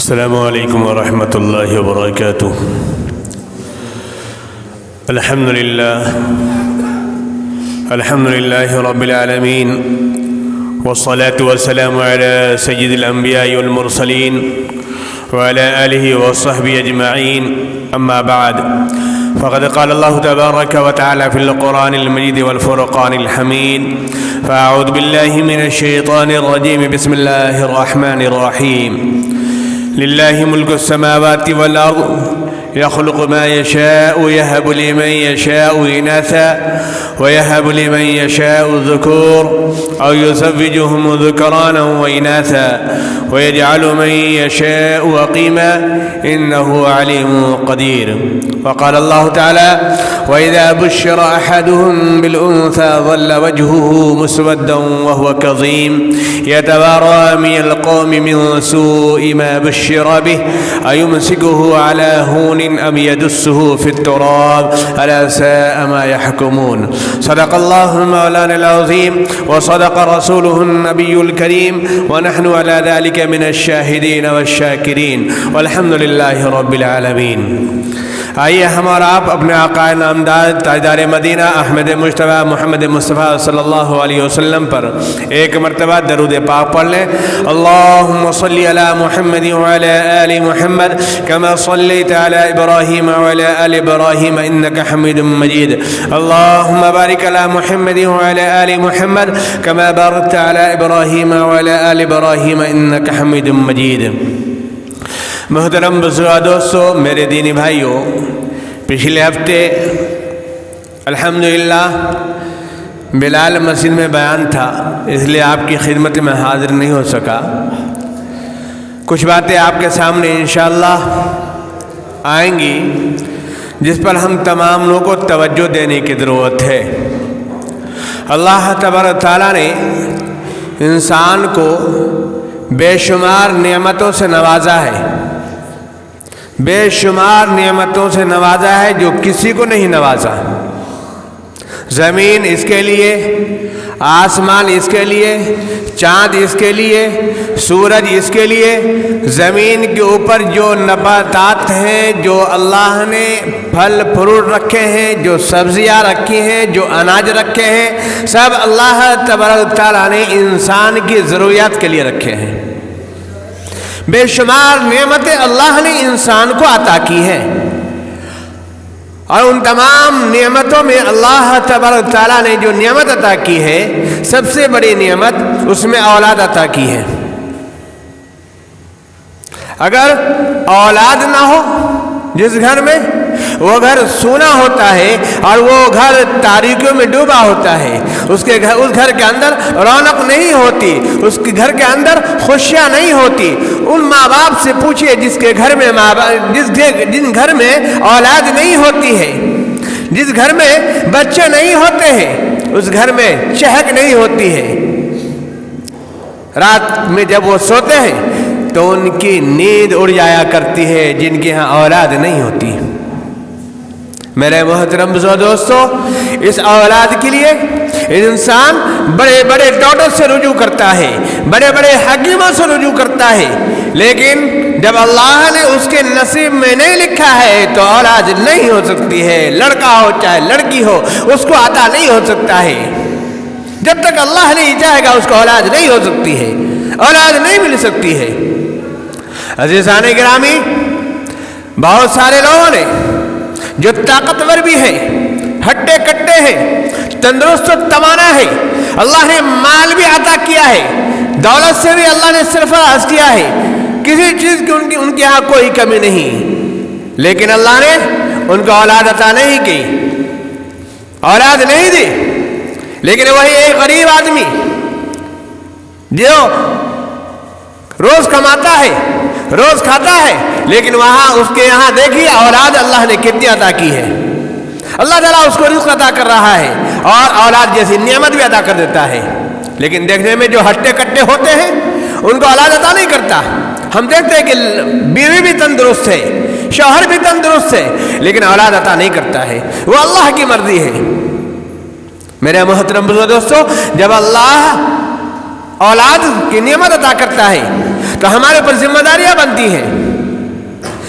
السلام علیکم ورحمۃ اللہ وبرکاتہ۔ الحمد للہ رب العالمین، والصلاة والسلام على سید الانبیاء والمرسلین وعلى آلہ وصحبہ اجمعین، اما بعد فقد قال اللہ تبارک وتعالی فی القرآن المجید والفرقان الحمید، فاعوذ باللہ من الشیطان الرجیم، بسم اللہ الرحمن الرحیم۔ للہ ملک السماوات والارض يخلق ما يشاء يهب لمن يشاء إناثا ويهب لمن يشاء الذكور أو يزوجهم ذكرانا وإناثا ويجعل من يشاء عقيما إنه عليم قدير۔ وقال الله تعالى: وإذا بشر أحدهم بالأنثى ظل وجهه مسودا وهو كظيم يتوارى من القوم من سوء ما بشر به أيمسكه على هون أم يدسه في التراب ألا ساء ما يحكمون۔ صدق الله مولانا العظيم وصدق رسوله النبي الكريم، ونحن على ذلك من الشاهدين والشاكرين، والحمد لله رب العالمين۔ آئیے ہم اور آپ اپنے آقا نامدار تاجدار مدینہ احمد مجتبیٰ محمد مصطفیٰ صلی اللہ علیہ وسلم پر ایک مرتبہ درود پاک پڑھ لیں۔ اللہم صلی علی محمد وعلی آل محمد کما صلیت علی ابراہیم وعلی آل ابراہیم انک حمید مجید۔ اللہم بارک علی محمد وعلی آل محمد کما بارکت علی ابراہیم وعلی آل ابراہیم انک حمید مجید۔ محترم بزرگاں، دوستو، میرے دینی بھائیوں، پچھلے ہفتے الحمدللہ بلال مسجد میں بیان تھا، اس لیے آپ کی خدمت میں حاضر نہیں ہو سکا۔ کچھ باتیں آپ کے سامنے انشاءاللہ آئیں گی جس پر ہم تمام لوگوں کو توجہ دینے کی ضرورت ہے۔ اللہ تبارک تعالیٰ نے انسان کو بے شمار نعمتوں سے نوازا ہے، بے شمار نعمتوں سے نوازا ہے جو کسی کو نہیں نوازا۔ زمین اس کے لیے، آسمان اس کے لیے، چاند اس کے لیے، سورج اس کے لیے، زمین کے اوپر جو نباتات ہیں، جو اللہ نے پھل فروٹ رکھے ہیں، جو سبزیاں رکھی ہیں، جو اناج رکھے ہیں، سب اللہ تبارک تعالیٰ نے انسان کی ضروریات کے لیے رکھے ہیں۔ بے شمار نعمتیں اللہ نے انسان کو عطا کی ہیں، اور ان تمام نعمتوں میں اللہ تبارک تعالیٰ نے جو نعمت عطا کی ہے، سب سے بڑی نعمت اس میں اولاد عطا کی ہے۔ اگر اولاد نہ ہو جس گھر میں، وہ گھر سونا ہوتا ہے اور وہ گھر تاریکیوں میں ڈوبا ہوتا ہے۔ اس گھر کے اندر رونق نہیں ہوتی، اس کے گھر کے اندر خوشیاں نہیں ہوتی۔ ان ماں باپ سے پوچھئے جن گھر میں اولاد نہیں ہوتی ہے، جس گھر میں بچے نہیں ہوتے ہیں، اس گھر میں چہک نہیں ہوتی ہے۔ رات میں جب وہ سوتے ہیں تو ان کی نیند اڑ جایا کرتی ہے، جن کے ہاں اولاد نہیں ہوتی۔ میرے محترم دوستو، اس اولاد کے لیے انسان بڑے بڑے ڈاکٹر سے رجوع کرتا ہے، بڑے بڑے حکیموں سے رجوع کرتا ہے، لیکن جب اللہ نے اس کے نصیب میں نہیں لکھا ہے تو اولاد نہیں ہو سکتی ہے۔ لڑکا ہو چاہے لڑکی ہو، اس کو عطا نہیں ہو سکتا ہے۔ جب تک اللہ نہیں چاہے گا اس کو اولاد نہیں ہو سکتی ہے، اولاد نہیں مل سکتی ہے۔ عزیزان گرامی، بہت سارے لوگوں نے جو طاقتور بھی ہے، ہٹے کٹے ہیں، تندرست و توانا ہے، اللہ نے مال بھی عطا کیا ہے، دولت سے بھی اللہ نے سرفراز کیا ہے، کسی چیز کی ان کے ہاں کوئی کمی نہیں، لیکن اللہ نے ان کو اولاد عطا نہیں کی، اولاد نہیں دی۔ لیکن وہی ایک غریب آدمی جو روز کماتا ہے، روز کھاتا ہے، لیکن وہاں اس کے یہاں دیکھیے اولاد اللہ نے کتنی عطا کی ہے۔ اللہ تعالیٰ اس کو رزق عطا کر رہا ہے اور اولاد جیسی نعمت بھی عطا کر دیتا ہے، لیکن دیکھنے میں جو ہٹے کٹے ہوتے ہیں ان کو اولاد عطا نہیں کرتا۔ ہم دیکھتے ہیں کہ بیوی بھی تندرست ہے، شوہر بھی تندرست ہے، لیکن اولاد عطا نہیں کرتا ہے، وہ اللہ کی مرضی ہے۔ میرے محترم دوستو، جب اللہ اولاد کی نعمت عطا کرتا ہے تو ہمارے اوپر ذمہ داریاں بنتی ہیں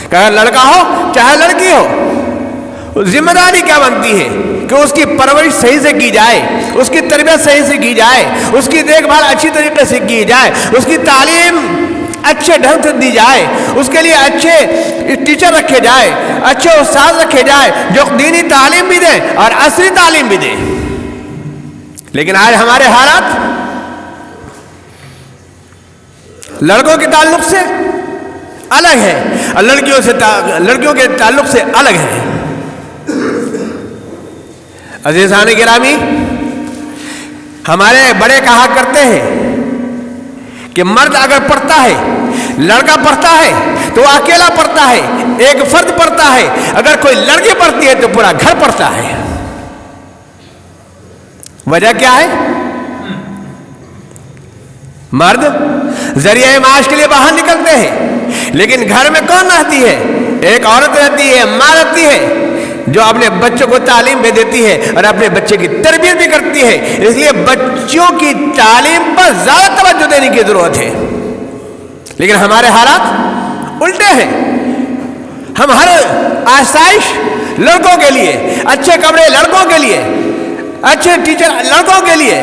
کہ اگر لڑکا ہو چاہے لڑکی ہو، ذمہ داری کیا بنتی ہے کہ اس کی پرورش صحیح سے کی جائے، اس کی تربیت صحیح سے کی جائے، اس کی دیکھ بھال اچھی طریقے سے کی جائے، اس کی تعلیم اچھے ڈھنگ سے دی جائے، اس کے لیے اچھے ٹیچر رکھے جائے، اچھے استاد رکھے جائے جو دینی تعلیم بھی دیں اور عصری تعلیم بھی دیں۔ لیکن آج ہمارے حالات لڑکوں کے تعلق سے الگ ہے اور لڑکیوں کے تعلق سے الگ ہے۔ عزیزان گرامی، ہمارے بڑے کہا کرتے ہیں کہ مرد اگر پڑھتا ہے، لڑکا پڑھتا ہے تو وہ اکیلا پڑھتا ہے، ایک فرد پڑھتا ہے، اگر کوئی لڑکی پڑھتی ہے تو پورا گھر پڑھتا ہے۔ وجہ کیا ہے؟ مرد ذریعہ معاش کے لیے باہر نکلتے ہیں، لیکن گھر میں کون رہتی ہے؟ ایک عورت رہتی ہے، ماں رہتی ہے، جو اپنے بچوں کو تعلیم بھی دیتی ہے اور اپنے بچے کی تربیت بھی کرتی ہے۔ اس لیے بچوں کی تعلیم پر زیادہ توجہ دینے کی ضرورت ہے۔ لیکن ہمارے حالات الٹے ہیں، ہم ہر آسائش لڑکوں کے لیے، اچھے کپڑے لڑکوں کے لیے، اچھے ٹیچر لڑکوں کے لیے،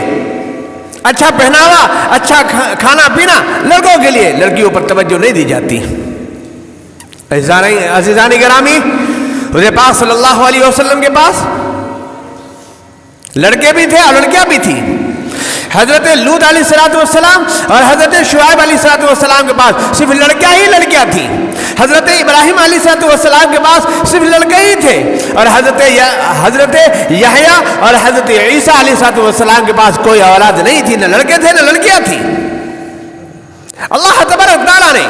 اچھا پہناوا، اچھا کھانا پینا لڑکوں کے لیے، لڑکیوں پر توجہ نہیں دی جاتی۔ عزیزان گرامی، حضور پاک صلی اللہ علیہ وسلم کے پاس لڑکے بھی تھے اور لڑکیاں بھی تھی۔ حضرت لوط علیہ السلام اور حضرت شعیب علیہ السلام کے پاس صرف لڑکیاں ہی لڑکیاں تھیں۔ حضرت ابراہیم علیہ السلام کے پاس صرف لڑکے ہی تھے، اور حضرت یحییٰ اور حضرت عیسیٰ علیہ السلام کے پاس کوئی اولاد نہیں تھی، نہ لڑکے تھے نہ لڑکیاں تھیں۔ اللہ تبارک تعالیٰ نے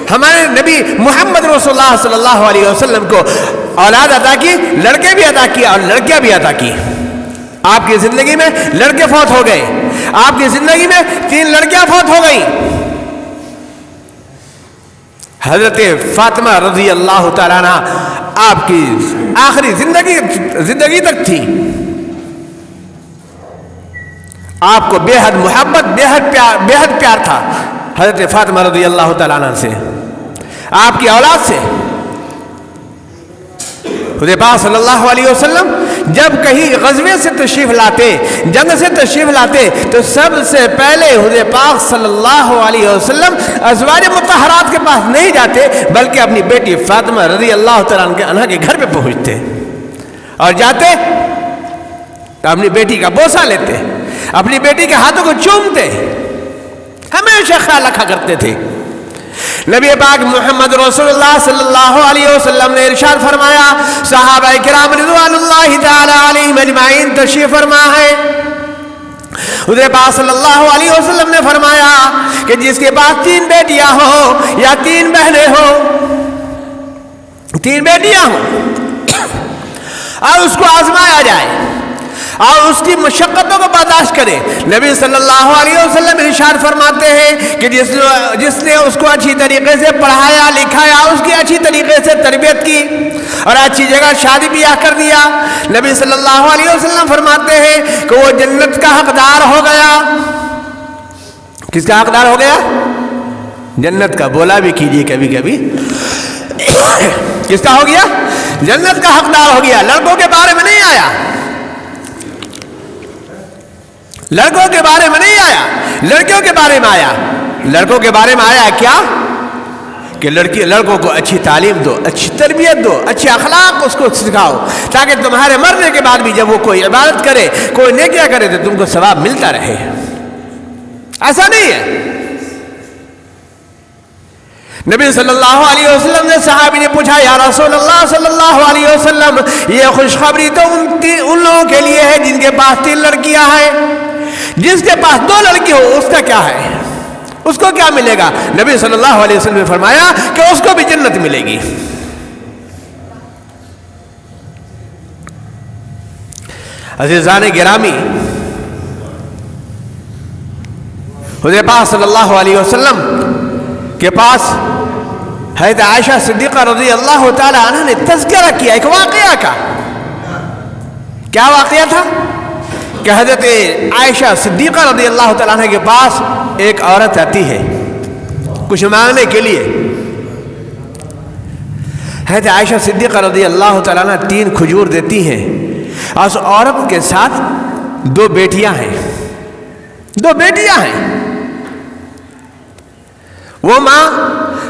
ہمارے نبی محمد رسول اللہ صلی اللہ علیہ وسلم کو اولاد عطا کی، لڑکے بھی عطا کیا اور لڑکیاں بھی عطا کی۔ آپ کی زندگی میں لڑکے فوت ہو گئے، آپ کی زندگی میں 3 لڑکیاں فوت ہو گئیں۔ حضرت فاطمہ رضی اللہ تعالیٰ عنہ آپ کی آخری زندگی تک تھی، آپ کو بے حد محبت، بے حد پیار تھا حضرت فاطمہ رضی اللہ تعالیٰ عنہ سے، آپ کی اولاد سے۔ حضور پاک صلی اللہ علیہ وسلم جب کہیں غزوے سے تشریف لاتے، جنگ سے تشریف لاتے، تو سب سے پہلے حضور پاک صلی اللہ علیہ وسلم ازواج مطہرات کے پاس نہیں جاتے، بلکہ اپنی بیٹی فاطمہ رضی اللہ تعالیٰ عنہ کے گھر پہ پہنچتے اور جاتے تو اپنی بیٹی کا بوسہ لیتے، اپنی بیٹی کے ہاتھوں کو چومتے، ہمیشہ خیال رکھا کرتے تھے۔ نبی پاک محمد رسول اللہ صلی اللہ علیہ وسلم نے ارشاد فرمایا، صحابہ کرام رضوان اللہ تعالی علیہم اجمعین تشریف فرما ہے، حضور پاک صلی اللہ علیہ وسلم نے فرمایا کہ جس کے پاس 3 بیٹیاں ہوں یا 3 بہنیں ہوں، 3 بیٹیاں ہوں اور اس کو آزمایا جائے اور اس کی مشقتوں کو برداشت کرے، نبی صلی اللہ علیہ وسلم ارشاد فرماتے ہیں کہ جس نے اس کو اچھی طریقے سے پڑھایا لکھایا، اس کی اچھی طریقے سے تربیت کی اور اچھی جگہ شادی بیاہ کر دیا، نبی صلی اللہ علیہ وسلم فرماتے ہیں کہ وہ جنت کا حقدار ہو گیا۔ کس کا حقدار ہو گیا؟ جنت کا۔ بولا بھی کیجیے کبھی کبھی، کس کا ہو گیا؟ جنت کا حقدار ہو گیا۔ لڑکوں کے بارے میں نہیں آیا، لڑکوں کے بارے میں نہیں آیا، لڑکیوں کے بارے میں آیا۔ لڑکوں کے بارے میں آیا کیا کہ لڑکوں کو اچھی تعلیم دو، اچھی تربیت دو، اچھے اخلاق اس کو سکھاؤ، تاکہ تمہارے مرنے کے بعد بھی جب وہ کوئی عبادت کرے، کوئی نیکیاں کرے تو تم کو ثواب ملتا رہے۔ ایسا نہیں ہے۔ نبی صلی اللہ علیہ وسلم نے صحابی نے پوچھا، یا رسول اللہ صلی اللہ علیہ وسلم، یہ خوشخبری تو ان لوگوں کے لیے ہے جن کے پاس 3 لڑکیاں ہیں، جس کے پاس 2 لڑکی ہو اس کا کیا ہے، اس کو کیا ملے گا؟ نبی صلی اللہ علیہ وسلم نے فرمایا کہ اس کو بھی جنت ملے گی۔ عزیزان گرامی، حضرت پاک صلی اللہ علیہ وسلم کے پاس حضرت عائشہ صدیقہ رضی اللہ تعالی عنہ نے تذکرہ کیا ایک واقعہ کا۔ کیا واقعہ تھا کہ حضرت عائشہ صدیقہ رضی اللہ تعالی عنہ کے پاس ایک عورت آتی ہے کچھ مانگنے کے لیے. حضرت عائشہ صدیقہ رضی اللہ تعالیٰ عنہ 3 کھجور دیتی ہیں اور اس عورت کے ساتھ 2 بیٹیاں ہیں. 2 بیٹیاں ہیں. وہ ماں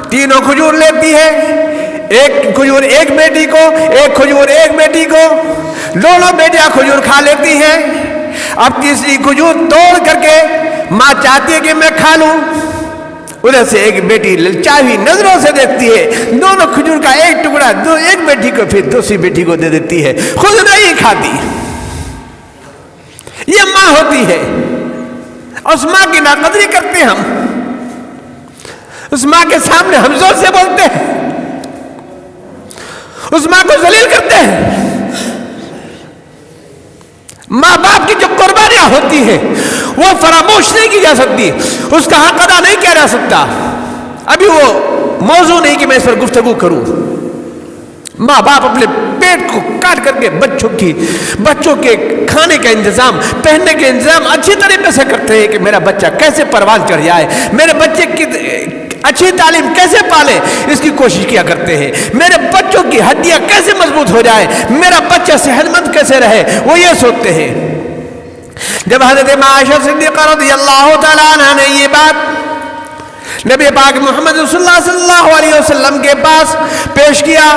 تینوں کھجور لیتی ہے. ایک کھجور ایک بیٹی کو, ایک کھجور ایک بیٹی کو. دونوں بیٹیاں کھجور کھا لیتی ہیں. اب تیسری کھجور توڑ کر کے ماں چاہتی ہے کہ میں کھا لوں. ادھر سے ایک بیٹی للچاوی نظروں سے دیکھتی ہے. دونوں کھجور کا ایک ٹکڑا ایک بیٹی کو پھر دوسری بیٹی کو دے دیتی ہے. خود نہیں کھاتی. یہ ماں ہوتی ہے. اس ماں کی ناقدری کرتے ہیں ہم. اس ماں کے سامنے ہم زور سے بولتے ہیں. اس ماں کو ذلیل کرتے ہیں. ماں باپ کی جو قربانیاں ہوتی ہیں وہ فراموش نہیں کی جا سکتی. اس کا حق ادا نہیں کیا جا سکتا. ابھی وہ موضوع نہیں کہ میں اس پر گفتگو کروں. ماں باپ اپنے پیٹ کو کاٹ کر کے بچوں کے کھانے کا انتظام, پہننے کے انتظام اچھی طریقے سے کرتے ہیں کہ میرا بچہ کیسے پروان چڑھ جائے, میرے بچے کی اچھی تعلیم کیسے پالے, اس کی کوشش کیا کرتے ہیں. میرے بچوں کی ہڈیاں کیسے مضبوط ہو جائے, میرا بچہ صحت مند کیسے رہے, وہ یہ سوچتے ہیں. جب حضرت عائشہ صدیقہ رضی اللہ تعالیٰ عنہ نے یہ بات نبی پاک محمد رسول اللہ صلی اللہ علیہ وسلم کے پاس پیش کیا,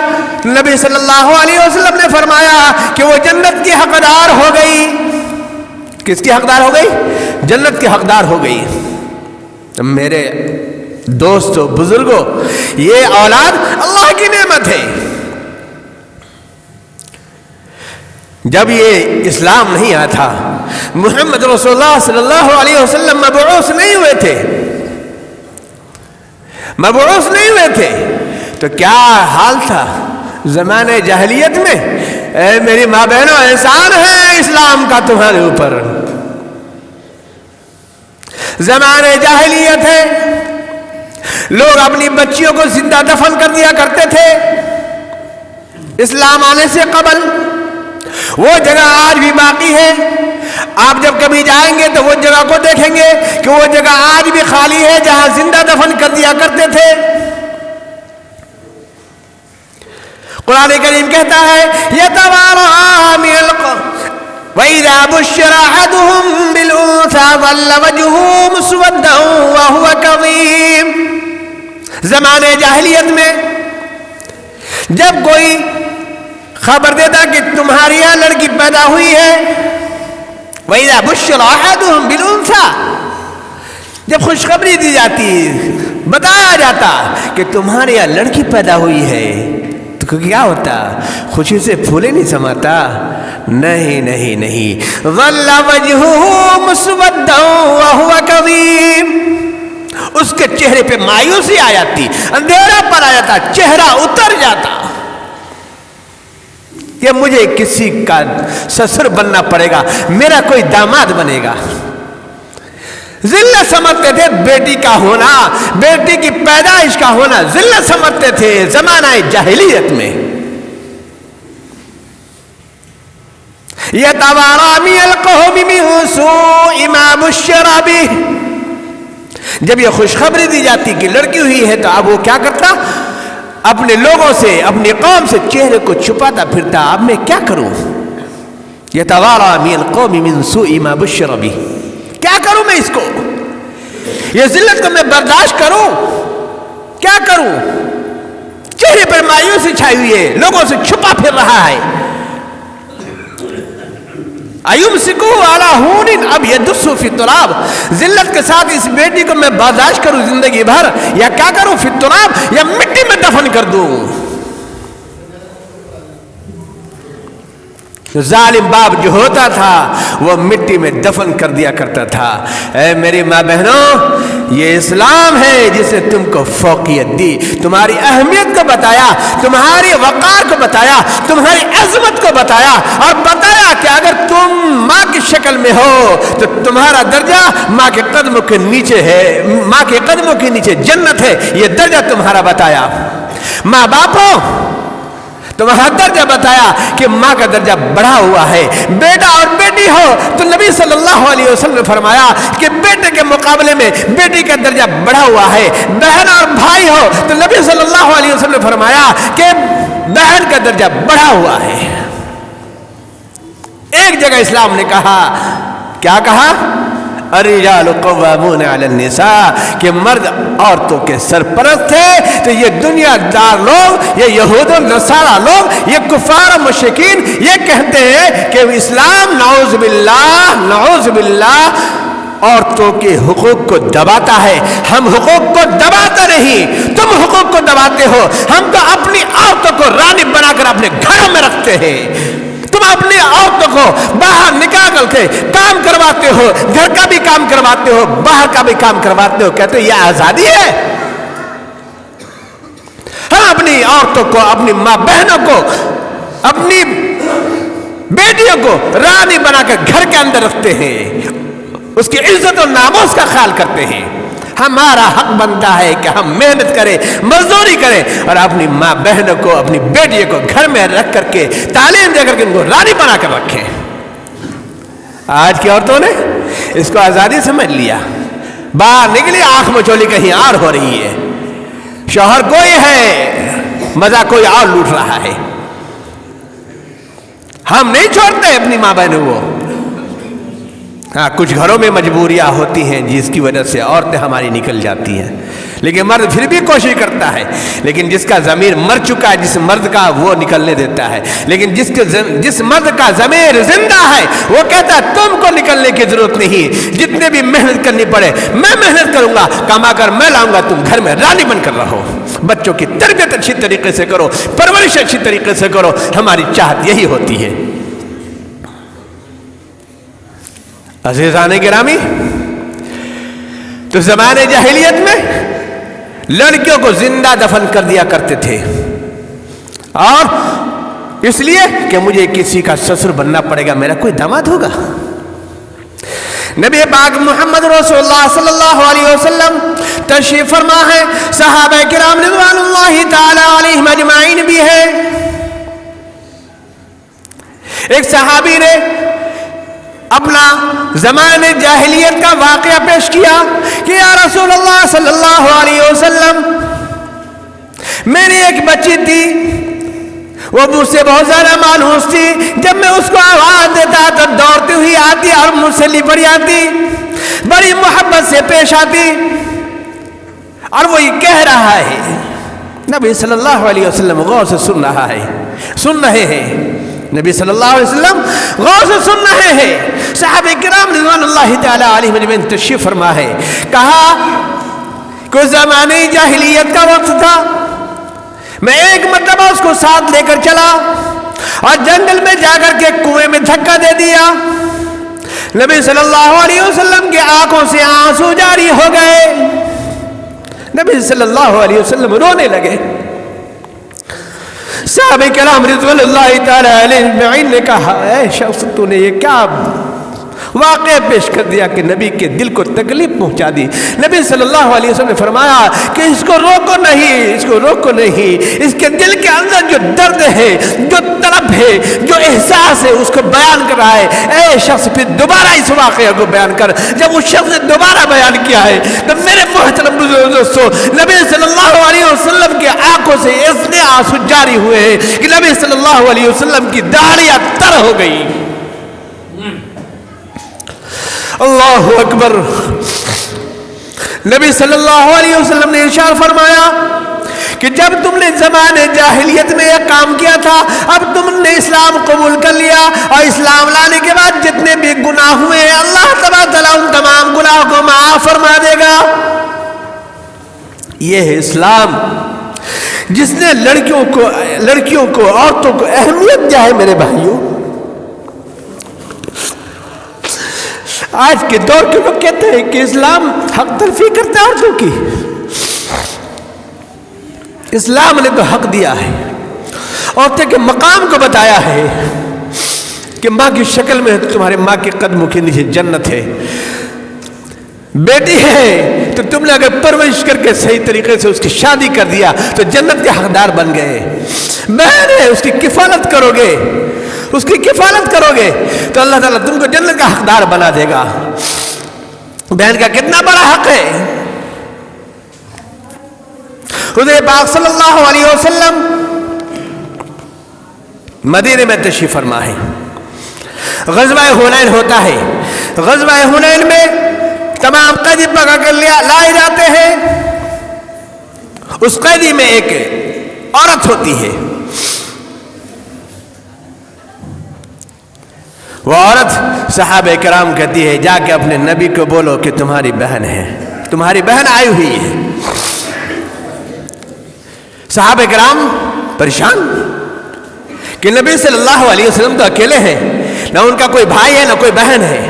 نبی صلی اللہ علیہ وسلم نے فرمایا کہ وہ جنت کی حقدار ہو گئی. کس کی حقدار ہو گئی؟ جنت کی حقدار ہو گئی. میرے دوستو, بزرگوں, یہ اولاد اللہ کی نعمت ہے. جب یہ اسلام نہیں آیا تھا, محمد رسول اللہ صلی اللہ علیہ وسلم مبعوث نہیں ہوئے تھے, تو کیا حال تھا زمانے جاہلیت میں. اے میری ماں بہنوں, احسان ہے اسلام کا تمہارے اوپر. زمانے جاہلیت ہے, لوگ اپنی بچیوں کو زندہ دفن کر دیا کرتے تھے. اسلام آنے سے قبل وہ جگہ آج بھی باقی ہے. آپ جب کبھی جائیں گے تو وہ جگہ کو دیکھیں گے کہ وہ جگہ آج بھی خالی ہے جہاں زندہ دفن کر دیا کرتے تھے. قرآن کریم کہتا ہے يَتَوَارَىٰ مِنَ الْقَوْمِ وَإِذَا بُشِّرَ أَحَدُهُم بِالْأُنثَىٰ ظَلَّ وَجْهُهُ مُسْوَدًّا وَهُوَ كَظِيمٌ. زمانے جاہلیت میں جب کوئی خبر دیتا کہ تمہاری یہاں لڑکی پیدا ہوئی ہے, وَإِذَا بُشِّرَ أَحَدُهُم بِالْأُنثَىٰ, جب خوشخبری دی جاتی, بتایا جاتا کہ تمہارے یہاں لڑکی پیدا ہوئی ہے, تو کیا ہوتا؟ خوشی سے پھولے نہیں سماتا. نہیں. ظَلَّ وَجْهُهُ مُسْوَدًّا وَهُوَ كَظِيمٌ. اس کے چہرے پہ مایوسی آ جاتی, اندھیرا پڑ جاتا, چہرہ اتر جاتا کہ مجھے کسی کا سسر بننا پڑے گا, میرا کوئی داماد بنے گا. ذلت سمجھتے تھے بیٹی کا ہونا, بیٹی کی پیدائش کا ہونا ذلت سمجھتے تھے زمانہ جاہلیت میں. يَتَوَارَىٰ مِنَ الْقَوْمِ مِن سُوءِ مَا بُشِّرَ بِهِ. جب یہ خوشخبری دی جاتی کہ لڑکی ہوئی ہے تو اب وہ کیا کرتا؟ اپنے لوگوں سے, اپنی قوم سے چہرے کو چھپاتا پھرتا. اب میں کیا کروں؟ يَتَوَارَىٰ مِنَ الْقَوْمِ مِن سُوءِ مَا بُشِّرَ بِهِ. کیا کروں میں اس کو؟ یہ ذلت کو میں برداشت کروں؟ کیا کروں؟ چہرے پر مایوسی چھائی ہوئی ہے, لوگوں سے چھپا پھر رہا ہے. اَيُمْسِكُهُ عَلَىٰ هُونٍ اب يَدُسُّ فِي التُّرَابِ. ذلت کے ساتھ اس بیٹی کو میں برداشت کروں زندگی بھر, یا کیا کروں؟ فی التراب, یا مٹی میں دفن کر دوں. ظالم باپ جو ہوتا تھا وہ مٹی میں دفن کر دیا کرتا تھا. اے میری ماں بہنوں, یہ اسلام ہے جس نے تم کو فوقیت دی, تمہاری اہمیت کو بتایا, تمہاری وقار کو بتایا, تمہاری عظمت کو بتایا, اور بتایا کہ اگر تم ماں کی شکل میں ہو تو تمہارا درجہ ماں کے قدموں کے نیچے ہے, ماں کے قدموں کے نیچے جنت ہے. یہ درجہ تمہارا بتایا. ماں باپوں, تو وہاں درجہ بتایا کہ ماں کا درجہ بڑھا ہوا ہے. بیٹا اور بیٹی ہو تو نبی صلی اللہ علیہ وسلم نے فرمایا کہ بیٹے کے مقابلے میں بیٹی کا درجہ بڑھا ہوا ہے. بہن اور بھائی ہو تو نبی صلی اللہ علیہ وسلم نے فرمایا کہ بہن کا درجہ بڑھا ہوا ہے. ایک جگہ اسلام نے کہا, کیا کہا؟ الرجال قوامون علی النساء, کہ مرد عورتوں کے سرپرست تھے. تو یہ دنیا دار لوگ, یہ یہود و نصارہ لوگ, یہ کفار و مشرکین یہ کہتے ہیں کہ اسلام نعوذ باللہ عورتوں کے حقوق کو دباتا ہے. ہم حقوق کو دباتے نہیں, تم حقوق کو دباتے ہو. ہم تو اپنی عورتوں کو رانی بنا کر اپنے گھروں میں رکھتے ہیں. تم اپنی عورتوں کو باہر نکال کے کام کرواتے ہو, گھر کا بھی کام کرواتے ہو, باہر کا بھی کام کرواتے ہو. کہتے ہو یہ آزادی ہے. ہم اپنی عورتوں کو, اپنی ماں بہنوں کو, اپنی بیٹیوں کو رانی بنا کر گھر کے اندر رکھتے ہیں, اس کی عزت اور ناموس کا خیال کرتے ہیں. ہمارا حق بنتا ہے کہ ہم محنت کریں, مزدوری کریں, اور اپنی ماں بہنوں کو, اپنی بیٹیوں کو گھر میں رکھ کر کے تعلیم دے کر کے ان کو رانی بنا کر رکھیں. آج کی عورتوں نے اس کو آزادی سمجھ لیا. باہر نکلی آنکھ مچولی کہیں اور ہو رہی ہے. شوہر کوئی ہے, مزہ کوئی اور لوٹ رہا ہے. ہم نہیں چھوڑتے اپنی ماں بہنوں کو. ہاں, کچھ گھروں میں مجبوریاں ہوتی ہیں جس کی وجہ سے عورتیں ہماری نکل جاتی ہیں, لیکن مرد پھر بھی کوشش کرتا ہے. لیکن جس کا ضمیر مر چکا ہے, جس مرد کا, وہ نکلنے دیتا ہے. لیکن جس مرد کا ضمیر زندہ ہے وہ کہتا ہے تم کو نکلنے کی ضرورت نہیں, جتنے بھی محنت کرنی پڑے میں محنت کروں گا, کما کر میں لاؤں گا, تم گھر میں رانی بن کر رہو, بچوں کی تربیت اچھی طریقے سے کرو, پرورش اچھی طریقے سے کرو. ہماری چاہت یہی ہوتی ہے. عزیزان گرامی, تو زمانے جاہلیت میں لڑکیوں کو زندہ دفن کر دیا کرتے تھے, اور اس لیے کہ مجھے کسی کا سسر بننا پڑے گا, میرا کوئی داماد ہوگا. نبی پاک محمد رسول اللہ صلی اللہ علیہ وسلم تشریف فرما ہے, صحابہ کرام رضوان اللہ تعالی علیہم اجمعین بھی ہے. ایک صحابی نے اپنا زمانے جاہلیت کا واقعہ پیش کیا کہ یا رسول اللہ صلی اللہ علیہ وسلم, میری ایک بچی تھی, وہ مجھ سے بہت زیادہ مانوس تھی. جب میں اس کو آواز دیتا تو دوڑتی ہوئی آتی اور مجھ سے لپٹ جاتی, بڑی محبت سے پیش آتی. اور وہ یہ کہہ رہا ہے, نبی صلی اللہ علیہ وسلم غور سے سن رہے ہیں. نبی صلی اللہ علیہ وسلم غور سے سن رہے ہیں. صحابہ کرام رضوان اللہ تعالی علیہم اجمعین تشریف فرما ہے. کہا کہ زمانے جاہلیت کا وقت تھا, میں ایک مرتبہ اس کو ساتھ لے کر چلا اور جنگل میں جا کر کے کنویں میں دھکا دے دیا. نبی صلی اللہ علیہ وسلم کی آنکھوں سے آنسو جاری ہو گئے. نبی صلی اللہ علیہ وسلم رونے لگے. صحابہ کرام رضوان اللہ تعالی علیہم نے کہا, اے شخص تو نے یہ کیا واقعہ پیش کر دیا کہ نبی کے دل کو تکلیف پہنچا دی. نبی صلی اللہ علیہ وسلم نے فرمایا کہ اس کو روکو نہیں, اس کے دل کے اندر جو درد ہے, جو طلب ہے, جو احساس ہے, اس کو بیان کر رہا ہے. اے شخص پھر دوبارہ اس واقعہ کو بیان کر. جب اس شخص نے دوبارہ بیان کیا ہے تو میرے محترم دوستو, نبی صلی اللہ علیہ وسلم کی آنکھوں سے اتنے آنسو جاری ہوئے ہیں کہ نبی صلی اللہ علیہ وسلم کی داڑیاں تر ہو گئی. اللہ اکبر. نبی صلی اللہ علیہ وسلم نے ارشاد فرمایا کہ جب تم نے زمانے جاہلیت میں یہ کام کیا تھا, اب تم نے اسلام قبول کر لیا, اور اسلام لانے کے بعد جتنے بھی گناہ ہوئے ہیں اللہ تبارک و تعالیٰ ان تمام گناہوں کو معاف فرما دے گا. یہ ہے اسلام جس نے لڑکیوں کو عورتوں کو اہمیت دیا ہے. میرے بھائیوں, آج کے دور کے لوگ کہتے ہیں کہ اسلام حق تلفی کرتا ہے عورتوں کی. اسلام نے تو حق دیا ہے, عورتیں کے مقام کو بتایا ہے کہ ماں کی شکل میں تمہارے ماں کے قدموں کے نیچے جنت ہے. بیٹی ہے تو تم نے اگر پرورش کر کے صحیح طریقے سے اس کی شادی کر دیا تو جنت کے حقدار بن گئے. بہن ہے، اس کی کفالت کرو گے، اس کی کفالت کرو گے تو اللہ تعالیٰ تم کو جنت کا حقدار بنا دے گا۔ بہن کا کتنا بڑا حق ہے۔ حضور پاک صلی اللہ علیہ وسلم مدینے میں تشریف فرما ہے، غزوہ حنین ہوتا ہے، غزوہ حنین میں تمام قیدی پکڑ کر لائے جاتے ہیں، اس قیدی میں ایک عورت ہوتی ہے، وہ عورت صحابہ کرام کہتی ہے جا کے اپنے نبی کو بولو کہ تمہاری بہن ہے، تمہاری بہن آئی ہوئی ہے۔ صحابہ کرام پریشان کہ نبی صلی اللہ علیہ وسلم تو اکیلے ہیں، نہ ان کا کوئی بھائی ہے نہ کوئی بہن ہے۔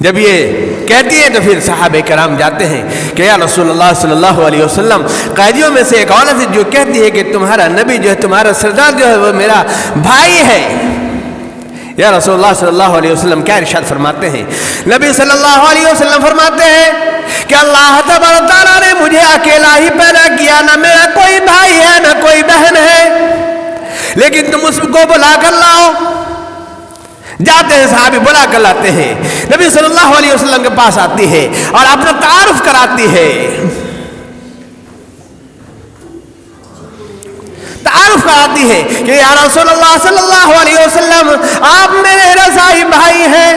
جب یہ کہتی ہے تو پھر صحابہ کرام جاتے ہیں کہ یا رسول اللہ صلی اللہ علیہ وسلم، قیدیوں میں سے ایک عورت ہے جو کہتی ہے کہ تمہارا نبی جو ہے، تمہارا سردار جو ہے وہ میرا بھائی ہے۔ یا رسول اللہ صلی اللہ علیہ وسلم کیا ارشاد فرماتے ہیں؟ نبی صلی اللہ علیہ وسلم فرماتے ہیں کہ اللہ تبارک و تعالیٰ نے مجھے اکیلا ہی پیدا کیا، نہ میرا کوئی بھائی ہے نہ کوئی بہن ہے، لیکن تم اس کو بلا کر لاؤ۔ جاتے ہیں صحابی، بلا کر لاتے ہیں، نبی صلی اللہ علیہ وسلم کے پاس آتی ہے اور اپنا تعارف کراتی ہے، تعارف کراتی ہے کہ یا رسول اللہ صلی اللہ علیہ وسلم آپ میرے رضائی بھائی ہیں،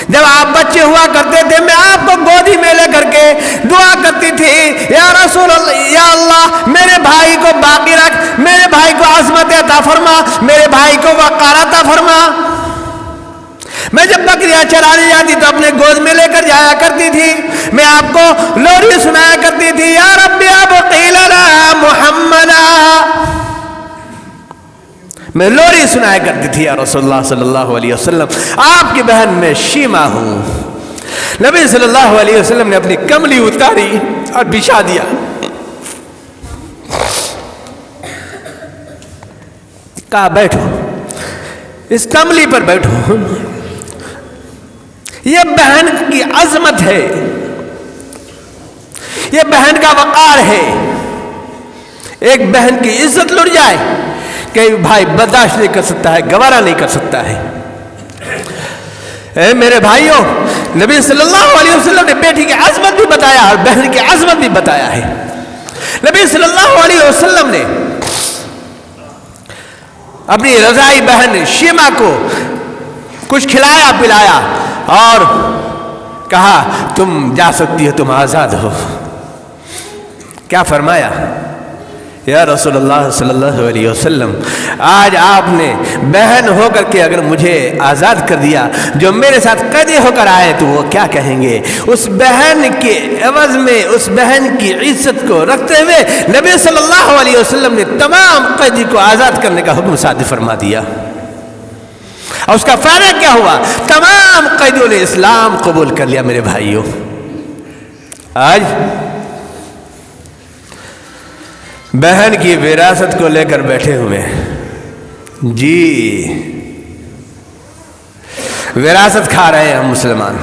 جب آپ بچے ہوا کرتے تھے میں آپ کو گودی میں لے کر کے دعا کرتی تھی یا رسول اللہ، یا اللہ میرے بھائی کو باقی رکھ، میرے بھائی کو عظمت عطا فرما، میرے بھائی کو وقار عطا فرما۔ میں جب بکریاں چرانے جاتی تو اپنے گود میں لے کر جایا کرتی تھی، میں آپ کو لوری سنایا کرتی تھی یا ربی ابقی لنا محمدا، میں لوری سنایا کرتی تھی یا رسول اللہ صلی اللہ علیہ وسلم آپ کی بہن میں شیما ہوں۔ نبی صلی اللہ علیہ وسلم نے اپنی کملی اتاری اور بچھا دیا، کہا بیٹھو، اس کملی پر بیٹھو، یہ بہن کی عظمت ہے، یہ بہن کا وقار ہے۔ ایک بہن کی عزت لٹ جائے کہ بھائی برداشت نہیں کر سکتا ہے، گوارا نہیں کر سکتا ہے۔ اے میرے بھائیوں، نبی صلی اللہ علیہ وسلم نے بیٹی کی عظمت بھی بتایا اور بہن کی عظمت بھی بتایا ہے۔ نبی صلی اللہ علیہ وسلم نے اپنی رضائی بہن شیما کو کچھ کھلایا پلایا اور کہا تم جا سکتی ہو، تم آزاد ہو۔ کیا فرمایا؟ یا رسول اللہ صلی اللہ علیہ وسلم، آج آپ نے بہن ہو کر کے اگر مجھے آزاد کر دیا، جو میرے ساتھ قیدی ہو کر آئے تو وہ کیا کہیں گے؟ اس بہن کے عوض میں، اس بہن کی عزت کو رکھتے ہوئے نبی صلی اللہ علیہ وسلم نے تمام قیدی کو آزاد کرنے کا حکم صادر فرما دیا، اور اس کا فائدہ کیا ہوا؟ تمام قیدیوں نے اسلام قبول کر لیا۔ میرے بھائیوں، آج بہن کی وراثت کو لے کر بیٹھے ہوئے جی، وراثت کھا رہے ہیں ہم مسلمان۔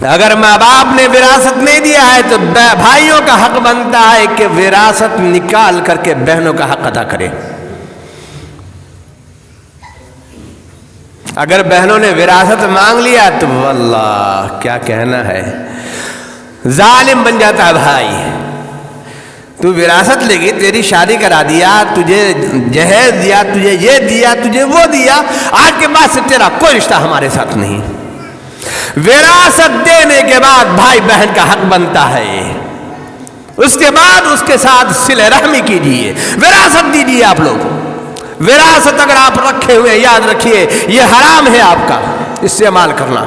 اگر ماں باپ نے وراثت نہیں دیا ہے تو بھائیوں کا حق بنتا ہے کہ وراثت نکال کر کے بہنوں کا حق ادا کرے۔ اگر بہنوں نے وراثت مانگ لیا تو واللہ کیا کہنا ہے، ظالم بن جاتا ہے بھائی۔ تو وراثت لے گی، تیری شادی کرا دیا، تجھے جہیز دیا، تجھے یہ دیا، تجھے وہ دیا، آج کے بعد سے تیرا کوئی رشتہ ہمارے ساتھ نہیں۔ وراثت دینے کے بعد بھائی بہن کا حق بنتا ہے، اس کے بعد اس کے ساتھ صلہ رحمی کیجیے، وراثت دیجیے۔ آپ لوگ وراثت اگر آپ رکھے ہوئے، یاد رکھیے یہ حرام ہے آپ کا استعمال کرنا۔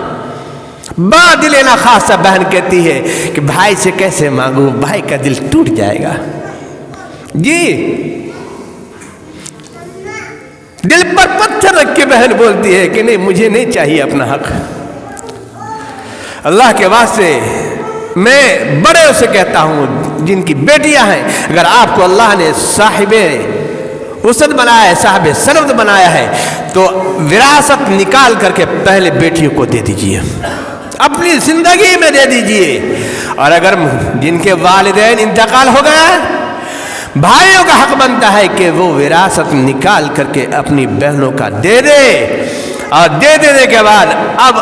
بات لینا خاصہ بہن کہتی ہے کہ بھائی سے کیسے مانگوں، بھائی کا دل ٹوٹ جائے گا جی، دل پر پتھر رکھ کے بہن بولتی ہے کہ نہیں مجھے نہیں چاہیے اپنا حق۔ اللہ کے واسطے میں بڑے سے کہتا ہوں جن کی بیٹیاں ہیں، اگر آپ کو اللہ نے صاحب وسعت بنایا ہے، صاحب سند بنایا ہے، تو وراثت نکال کر کے پہلے بیٹیوں کو دے دیجیے، اپنی زندگی میں دے دیجیے، اور اگر جن کے والدین انتقال ہو گیا ہے، بھائیوں کا حق بنتا ہے کہ وہ وراثت نکال کر کے اپنی بہنوں کا دے دے، اور دے دینے کے بعد اب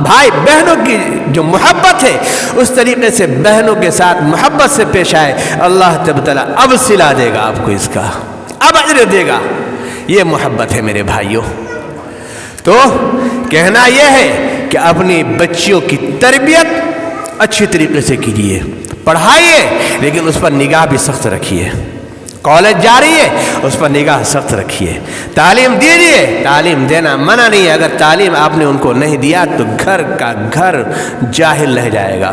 بھائی بہنوں کی جو محبت ہے اس طریقے سے بہنوں کے ساتھ محبت سے پیش آئے، اللہ تبارک تعالیٰ اب صلہ دے گا آپ کو، اس کا اب اجر دے گا۔ یہ محبت ہے میرے بھائیوں۔ تو کہنا یہ ہے کہ اپنی بچیوں کی تربیت اچھی طریقے سے کیجیے، پڑھائیے، لیکن اس پر نگاہ بھی سخت رکھیے۔ کالج جا رہی ہے، اس پر نگاہ سخت رکھیے۔ تعلیم دیجیے، تعلیم دینا منع نہیں ہے، اگر تعلیم آپ نے ان کو نہیں دیا تو گھر کا گھر جاہل رہ جائے گا،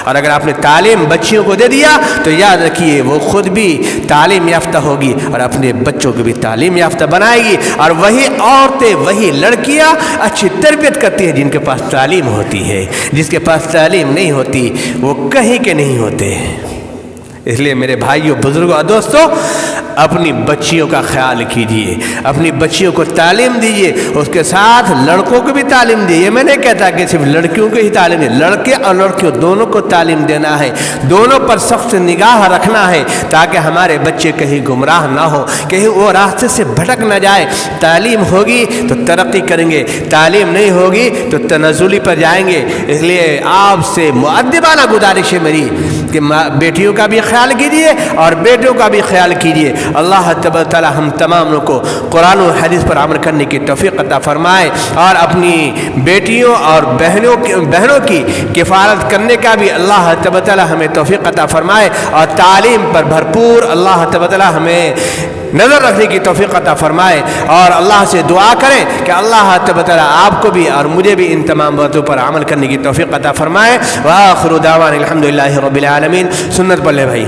اور اگر آپ نے تعلیم بچیوں کو دے دیا تو یاد رکھیے وہ خود بھی تعلیم یافتہ ہوگی اور اپنے بچوں کو بھی تعلیم یافتہ بنائے گی، اور وہی عورتیں، وہی لڑکیاں اچھی تربیت کرتی ہیں جن کے پاس تعلیم ہوتی ہے۔ جس کے پاس تعلیم نہیں ہوتی وہ کہیں کے نہیں ہوتے۔ اس لیے میرے بھائیوں، بزرگوں اور دوستوں، اپنی بچیوں کا خیال کیجیے، اپنی بچیوں کو تعلیم دیجیے، اس کے ساتھ لڑکوں کو بھی تعلیم دیجیے۔ میں نہیں کہتا کہ صرف لڑکیوں کو ہی تعلیم دیں، لڑکے اور لڑکیوں دونوں کو تعلیم دینا ہے، دونوں پر سخت نگاہ رکھنا ہے تاکہ ہمارے بچے کہیں گمراہ نہ ہو، کہیں وہ راستے سے بھٹک نہ جائے۔ تعلیم ہوگی تو ترقی کریں گے، تعلیم نہیں ہوگی تو تنزلی پر جائیں گے۔ اس لیے آپ سے مؤدبانہ گزارش ہے میری کہ بیٹیوں کا بھی خیال کیجیے اور بیٹوں کا بھی خیال کیجیے۔ اللہ تبارک تعالی ہم تمام لوگوں کو قرآن و حدیث پر عمل کرنے کی توفیق عطا فرمائے، اور اپنی بیٹیوں اور بہنوں کی کفالت کرنے کا بھی اللہ تبارک تعالی ہمیں توفیق عطا فرمائے، اور تعلیم پر بھرپور اللہ تبارک تعالی ہمیں نظر رکھنے کی توفیق عطا فرمائے، اور اللہ سے دعا کریں کہ اللہ تبارک تعالی آپ کو بھی اور مجھے بھی ان تمام باتوں پر عمل کرنے کی توفیق عطا فرمائے۔ وآخر دعوانا الحمدللہ رب العالمین۔ سنت پڑھ لے بھائی۔